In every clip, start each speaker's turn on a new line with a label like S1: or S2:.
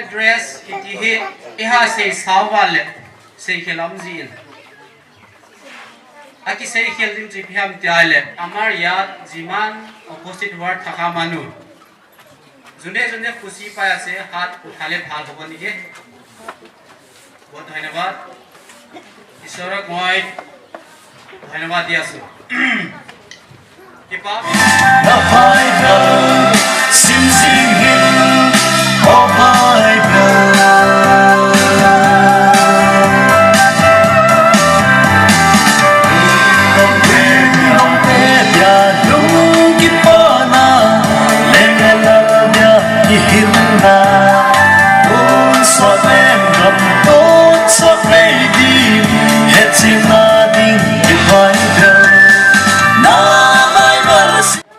S1: address iti he iha se sawale se khelam jin aki se khel dim ji phiam tiale amar ya jiman opposite word thaka manu june june khushi pai ase hat uthale bhal hobo niki बहुत धन्यवाद ईश्वरक মই ধন্যবাদ দি আছো কিপা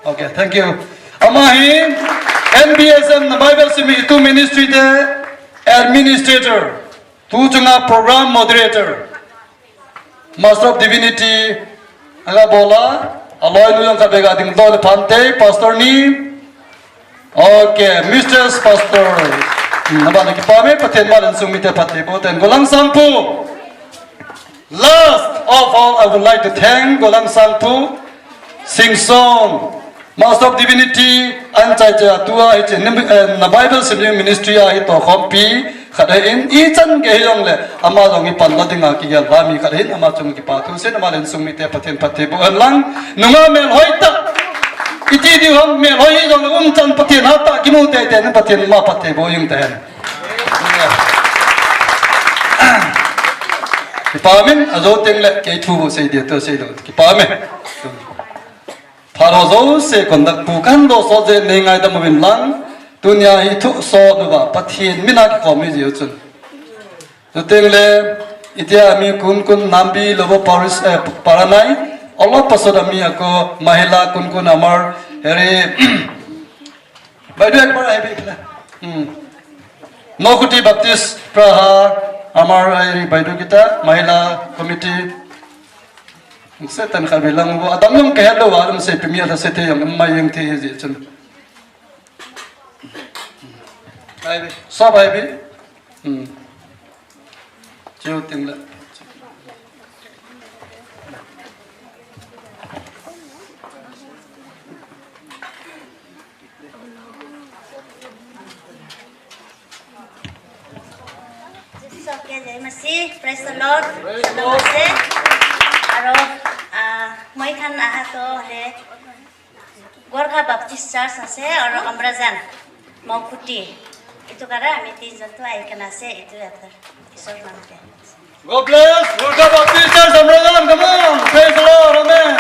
S2: Okay, thank you. Amahi NBSM Bible Simi tu ministry de administrator, tu chunga program moderator, Master of Divinity, ala bola, aloy nu yang kabega ding dol phante pastor ni. Okay, Mr. Pastor. Nabana ki pame pathen malan sumite phathe boten golang sampu. Last of all, I would like to thank Golang Sangpu, sing song, Master of Divinity, Anchaja Tua, the Bible Sibling Ministry, I to copy, Kadain, Eton Gayongle, Amazon Panladinga, Rami Kadin, Amazon Patu, Senamal and Sumite Patin Patebo, and Lang, Numamen Hoita. It is you have me, Hoy on the Umtan Patinata, Gimute, and Patin Mapatebo, Yung Ten. Kipamen azoting le K2 say the to say Kipamen Parozo se conduct Pukando so the Ning item of in Lang, Dunya he took so Nova, but he Minak for Mizioton. The Tingle Itia mi Kun Nambi Lovo Paris Paranai, Allah Pasoda Miyako, Mahila Kun Amar, Harry by the Nokuti Baptist Praha. Amar Baidu kita, Mahila Committee. Setan kabilang bu, adam yang kehelo warum saya pemia ada sete yang emai yang teh je cun. Baik, sah baik. Jauh tinggal.
S3: Praise the Lord. Namaste. Aro moi khan aha to le Gorkha Baptist Church ase aro Amrajan Maukuti. Itu kara ami tinjon to ai kana se itu atar. Isor namte.
S2: God bless. Gorkha Baptist Church Amrajan. Come on. Praise the Lord. Amen.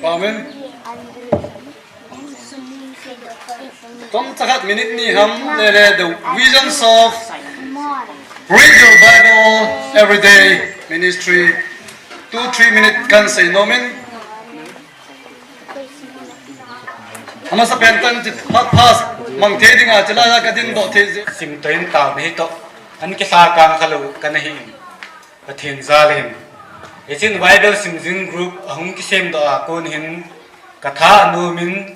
S2: Amen. Tom takat minute ni ham le the visions of read your Bible every day ministry 2-3 minutes kan say nomen ama sa pentan jit hat pas mang theding a chala ka din do the
S1: sim toin ta me to an ke sa kang khalo kanahi pathin zalin echin Bible simjing group ahum ki sem do akon hin katha anu min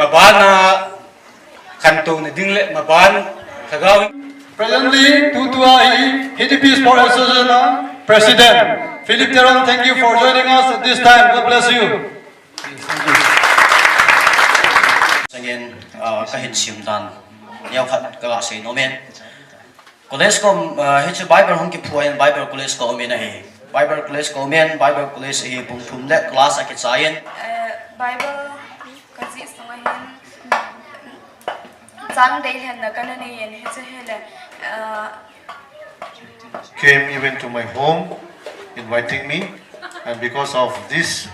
S1: mabana kanto na dingle maban tagaw.
S2: Presently, Tutuai, HDP Sport Association President Philip Teron, thank you for joining us at this time. God bless you.
S4: Again, kahit simdan, niyaw kat kalasi nomen. College ko, HDP Bible hong kipuayan Bible College ko omen ahi. Bible College ko omen, Bible College ahi pungtumde class akit sayen.
S5: Bible kasi istangahin. Sang day hen na kanani yen hetse hele.
S6: Came even to my home inviting me, and because of this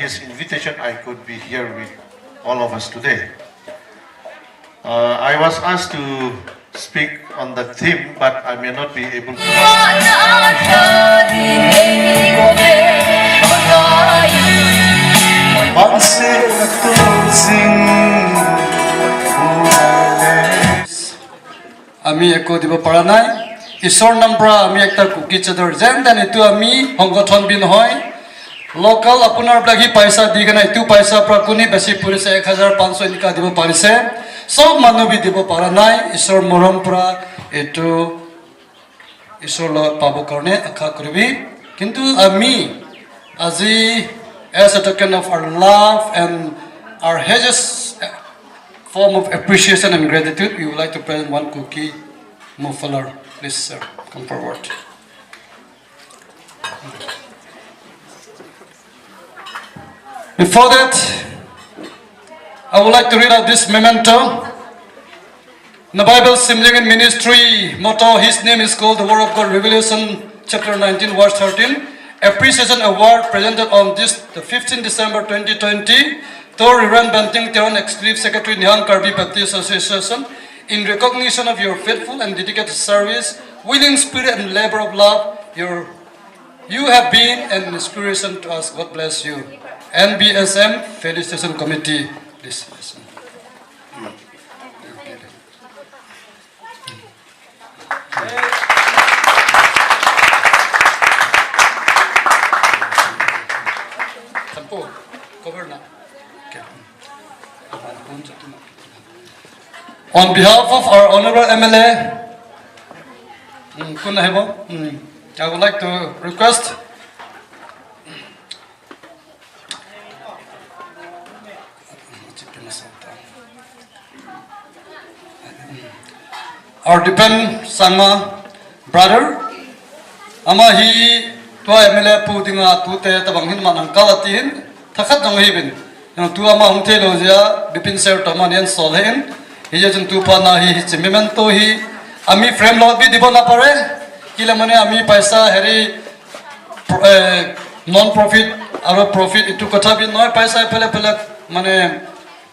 S6: his invitation I could be here with all of us today. I was asked to speak on the theme, but I may not be able to.
S2: Ami eko dibo paranai isor nampra ami ekta kuki chador zen dan itu ami honggothon bin hoy local apunar blagi paisa digana itu paisa prakuni besi puris 1500 inika dibo parise sob manu bi dibo paranai isor morom pra itu isor lo pabo karne akha koribi kintu ami azi as a token of our love and our hedges form of appreciation and gratitude we would like to present one cookie muffler. Please sir, come forward. Before that, I would like to read out this memento. In the Bible Simlingen Ministry motto, his name is called the Word of God, Revelation chapter 19 verse 13. Appreciation Award presented on this the 15th December 2020 to Reverend Banting Teron, Executive Secretary Nihang Karbi Baptist Association, in recognition of your faithful and dedicated service, willing spirit and labor of love. You have been an inspiration to us. God bless you. NBSM Felicitation Committee. Please listen. On behalf of our Honorable MLA, I would like to request our depend Sangma brother, Amahi, Tua MLA Putinga, Tute, Tabanghin Manangkalatin, Takat Donghibin, Tuama Umtelosia, Bipin Ser Tamanian Solhen, he isn't Tupana, he is a memento, he, Ami frame lobby, Dibona Pare, Kilamane, Ami Paisa, Harry, non-profit, our profit, it took a tab in no Paisa, Pelepelak, Mane,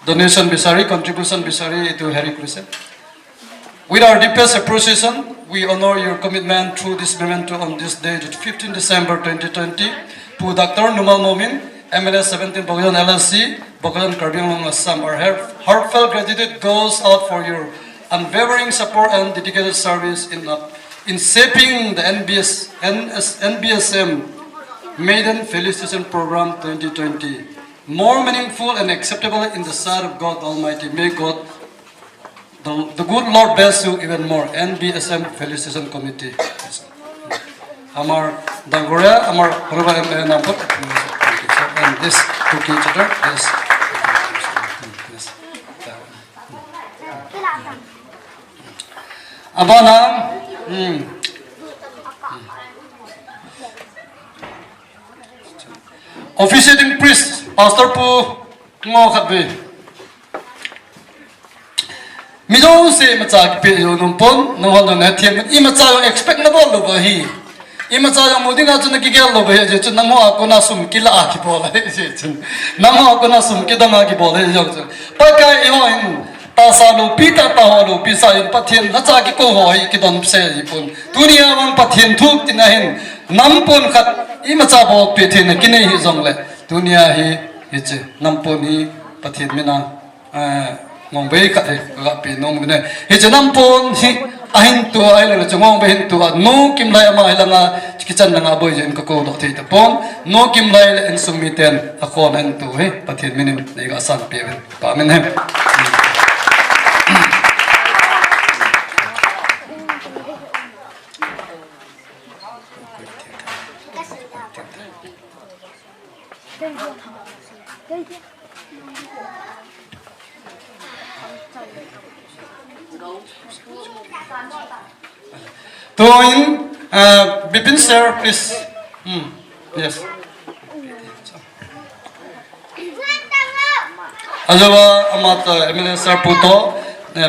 S2: donation Bisari, contribution Bisari to Harry Crescent. With our deepest appreciation, we honor your commitment through this memento on this day, 15 December 2020, to Dr. Numal Momin, MLA 17 Bogdan LLC, Bogdan Karbiang Assam. Our heartfelt gratitude goes out for your unwavering support and dedicated service in shaping the NBSM Maiden Felicitation Program 2020 more meaningful and acceptable in the sight of God Almighty. May God, the good Lord bless you even more. NBSM Felicitation Committee. Amar Dangoria, Amar Ruba Namput. And this cookie children, yes. Abana, officiating priest, Pastor Pu Ngokhabe. Mijo se macha pe yo numpon no hono na thiam imacha yo expect na bol lo hi imacha yo mudinga chuna ki gel lo he je chun namo akona sum kila a ki bol he je chun namo akona sum ki dama ki bol he jo chun pa ka e ho in ta sa lo pita ta ho lo pisa in pathian na cha ki ko ho hi ki don se ji pun dunia wang pathian thuk tin hin nampon khat imacha bo pe thin ki nei hi jong le dunia hi che nampon hi pathian mina ngong bei ka ga pi nong ne he janam pon hi ahin tu ai le chungong be hin tu no kim lai ama ilanga kitchen nga boy jen ko do the pon no kim lai le en sumiten a kon an tu he pathin minim nei ga san pe pa men hem to in Bipin sir, please. Yes. Ajawa amat MLA sir puto,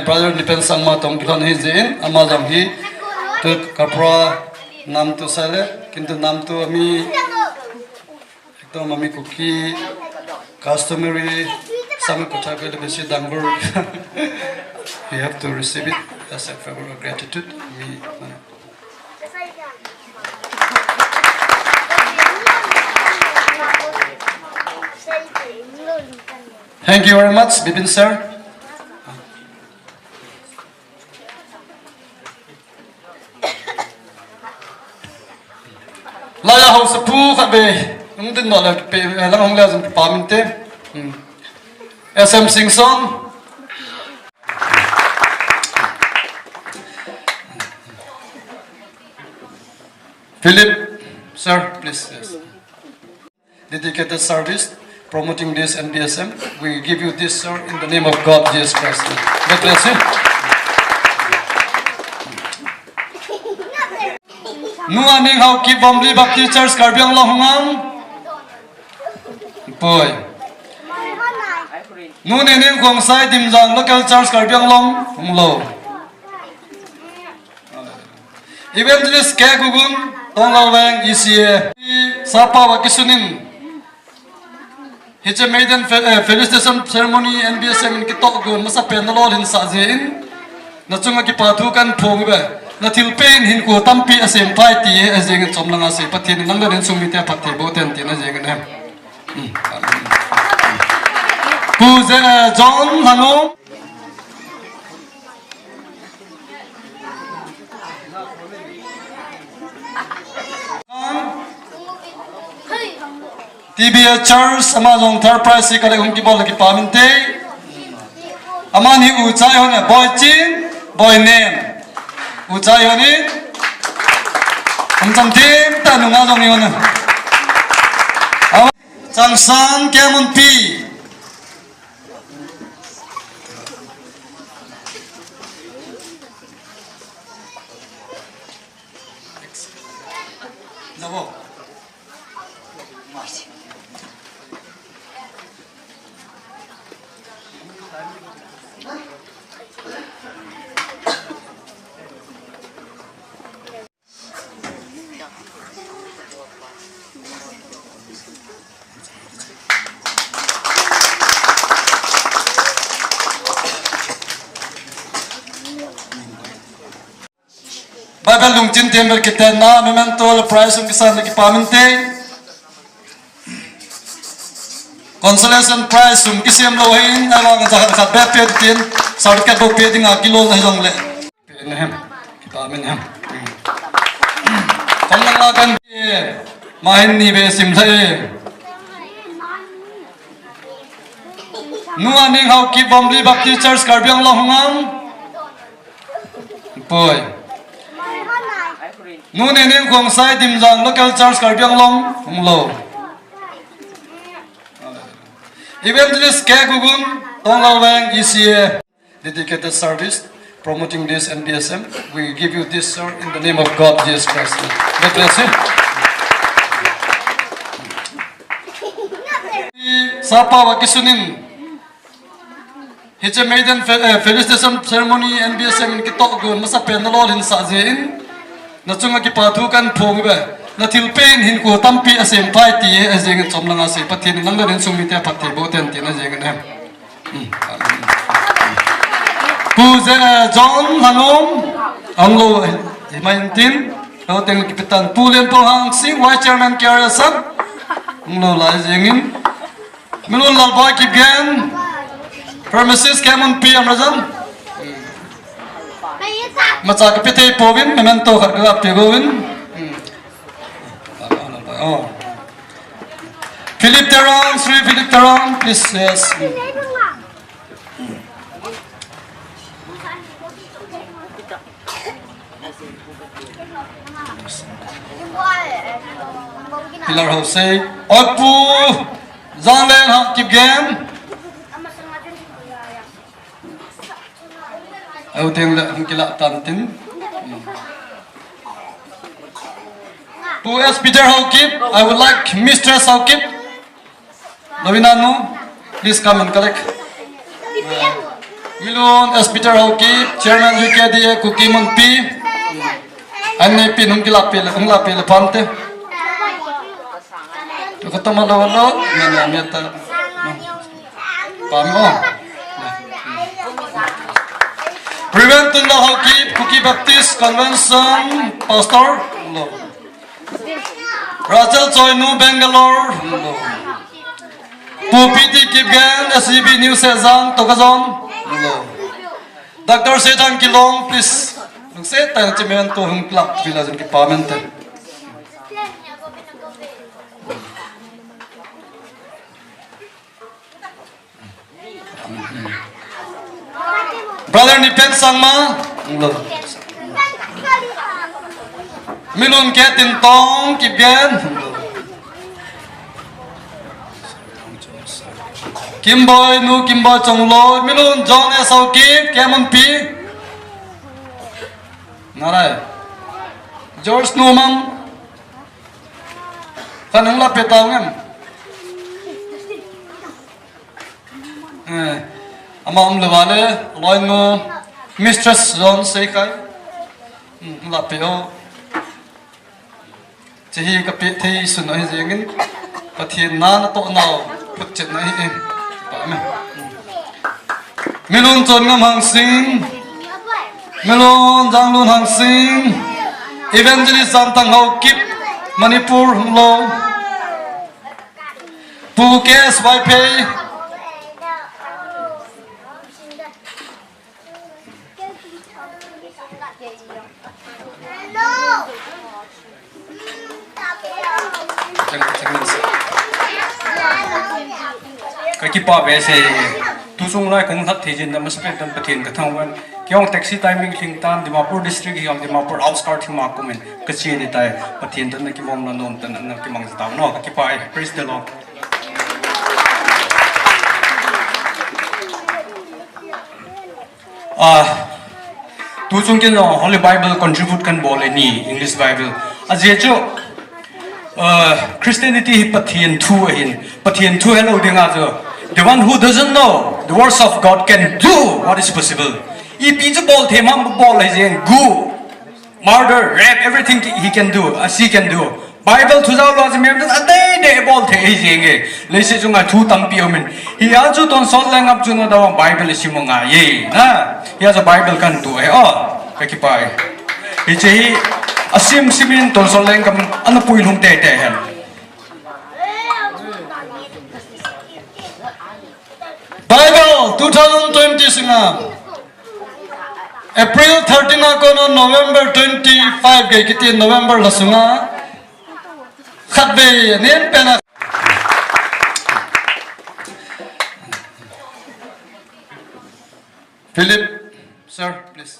S2: brother Bipin sang matong kilon hizin, amazam hi, to kapra nam to sale, kintu nam to ami, ekto mami cookie, customary, some kota kele besi dangur. We have to receive it as a favor of gratitude. Thank you very much, Bipin sir. Laya ho sa pu khabe nung din no la pe lang hong la jin paminte SM Singson Philip, sir, please. Yes. Dedicated service promoting this NBSM. We give you this, sir, in the name of God, Jesus Christ. God bless you. Nua ning hau ki bomli bapti church karbiang lohungang. Boy. Nu ning kong sai dimjang local church karbiang long hunglo. Evangelist ke gugun Tonglawang ECA Sapa Wakisunin Hiche maiden felicitation ceremony NBSM in kitok gun masa penalol hin sajein na chunga ki pathukan phongbe na thilpen hin ko tampi asem pai ti ajeng chomlanga se pathin nangda ren sumite pathe boten tin ajeng ne ku John Hano TBA Church Amazon Enterprise kale hum ki bol ki paminte amani uchai hone boy chin boy name uchai hone amcham tim ta nunga jong ni hone changsan kemun pi Jabo Bible lungchin tember kita na memento prize ng kisan lagi paminte consolation prize ng kisem lohin awang sa bepe tin sarkat bo pe ding kilo na jong le penem kita amen ham kamlang akan mahin ni be sim thai nuwa ning hau ki bomli bapti church karbiang lohungang boy nu ning kong sai dimjang local church karbiang long hunglo evangelist ke gugun Tonglawang ECA dedicated service promoting this NBSM. We give you this, sir, in the name of God, Jesus Christ. God bless you. Sapa Wakisunin Hiche maiden felicitation ceremony NBSM in kitok gun masa penalol hin sajein na chunga ki pathukan phongbe na thilpen hin ko tampi asem pai ti ajeng chomlanga se pathin nangda ren sumite pathe boten tin ajeng ne ku John Hano anglo himaintin ho teng kipitan pulen po hang sing vice chairman kya sab anglo la jengin milul lal boy ki gen premises kemon pi amrazan macha kapite povin memento kharga pegovin oh Philip Terang Sri Philip Terang please yes Pilar Jose Opu Zanglen ha keep game Aku tengok mungkin tantin. Who else? Peter Hawkip. I would like Mistress Hawkip. Novinano, please come and collect. Milon S. Peter Hawkip, Chairman UKDA Kukimon P. Ane pinung kilapil, unglapil pante. Tu kata malo-malo, mana miata. Pamo. Prevent the Hawkip, Cookie Baptist Convention, Pastor. Rachel Choinu, Bangalore. Pupiti Kipgan, SCB New Sezang, Tokazon. Dr. Setan Kilong, please. Look, say, time to me to him club, village in Kipamente. Brother ni pen sangma lo milun ke tin tong ki bian kimboy nu kimboy chong lo milun John esau ki kemon pi narai George nu mang kanang la petau ngam amam lewale loin ngo Mistress John sei kai la peo chehi ka pe thei sunoi jengin pathian na to nau phut chet na hi pa me milun chon ngam hang sing milun janglun hang sing evangelist samtang hau kip Manipur lo Pukes Waipe
S7: cái kipa về sẽ tu sung lại cũng thật thì dân mà spend tâm tiền cái thằng quan cái taxi timing thing tam Dimapur district hiam Dimapur outskirt hiam aku men cái gì đi tay mà tiền tân cái mong là nôm tân cái mang tao nó cái kipa praise the Lord. Tu sung cái nó Holy Bible contribute kan boleh ni English Bible aje cho Christianity pathian thu hello denga jo the one who doesn't know the words of God can do what is possible. If he's a ball team, ball is in go, murder, rape, everything he can do, as he can do. Bible to the laws members a day ball te is in let's say junga two tampiomen. He also don't so lang up to know the Bible is simunga ye na he has a Bible can do kakipai. It's a asim simin ton so lang kam ano puin hung te hen.
S2: Bible 2020 singa April 13 akono November 25 ge kiti November la sunga khatbe nen pena Philip sir please